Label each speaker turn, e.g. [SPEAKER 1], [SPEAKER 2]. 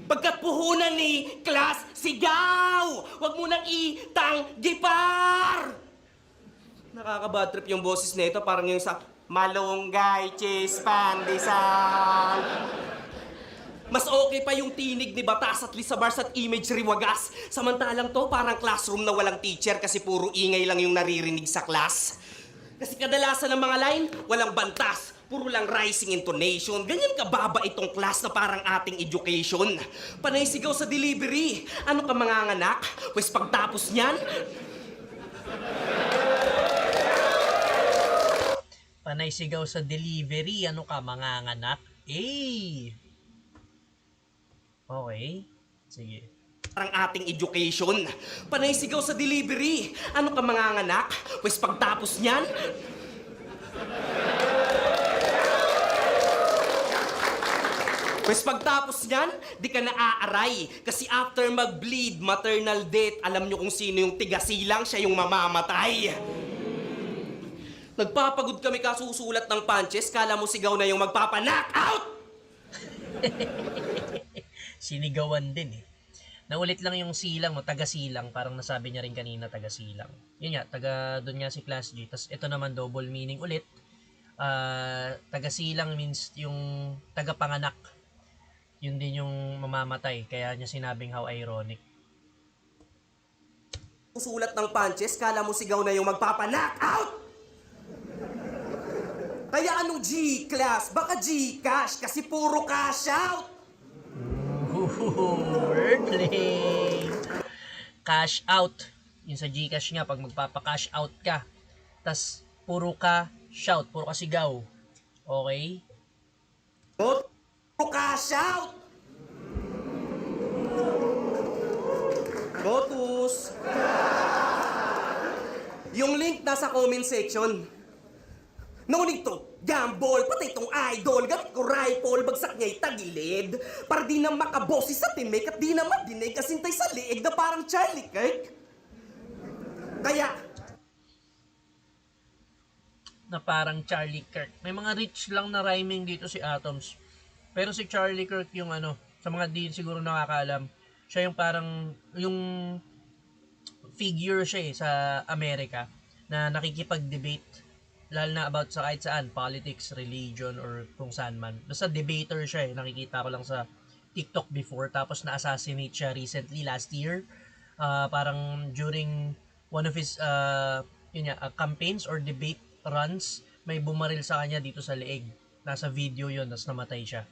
[SPEAKER 1] Pagkat puhunan ni Klas, sigaw! Huwag mo nang itanggipar! Nakaka-bad trip yung boses nito, parang yung sa Malunggay, cheese, pandesal. Mas okay pa yung tinig ni Batas at Lisabars at Imagery Wagas. Samantalang to, parang classroom na walang teacher kasi puro ingay lang yung naririnig sa class. Kasi kadalasan ng mga line, walang bantas. Puro lang rising intonation. Ganyan kababa itong class na parang ating education. Panay sigaw sa delivery. Ano ka manganganak? Pues pagtapos niyan,
[SPEAKER 2] Panay sigaw sa delivery. Ano ka, manganganak? Eh! Okay. Sige.
[SPEAKER 1] parang ating education. Panay sigaw sa delivery. Ano ka manganganak? Pues pagtapos niyan, di ka na aaray. Kasi after mag-bleed, maternal death, alam nyo kung sino yung tigasilang, siya yung mamamatay. Nagpapagod kami kasusulat ng punches, kala mo sigaw na yung magpapa-knock out!
[SPEAKER 2] Sinigawan din eh. Naulit lang yung silang mo, taga-silang. Parang nasabi niya rin kanina, taga-silang. Yun nga, doon nga si Class G. Tapos ito naman double meaning ulit. Taga-silang means yung taga-panganak. Yun din yung mamamatay. Kaya niya sinabing how ironic.
[SPEAKER 1] Susulat ng punches, kala mo sigaw na yung magpapa-knock out! Kaya anong G-class? Baka G-cash kasi puro cash out!
[SPEAKER 2] Wordplay! Cash out. Yung sa Gcash nga, pag magpapa-cash out ka. Tas puro ka shout, puro ka sigaw. Okay?
[SPEAKER 1] Puro cash out! Lotus! Yung link nasa comment section. Naunig to, gamble, patay tong idol, gamit ko rifle, bagsak niya'y tagilid. Para di na makaboses sa teammate at di na madinig asintay sa liig na parang Charlie Kirk. Kaya,
[SPEAKER 2] Na parang Charlie Kirk. May mga rich lang na rhyming dito si Atoms. Pero si Charlie Kirk yung ano, sa mga di siguro nakakaalam, siya yung parang, yung figure siya eh, sa Amerika na nakikipag-debate lalo na about sa kahit saan, politics, religion, or kung saan man. Basta debater siya eh. Nakikita ko lang sa TikTok before. Tapos na-assassinate siya recently, last year. Parang during one of his campaigns or debate runs, may bumaril sa kanya dito sa leeg. Nasa video yon, tapos namatay siya.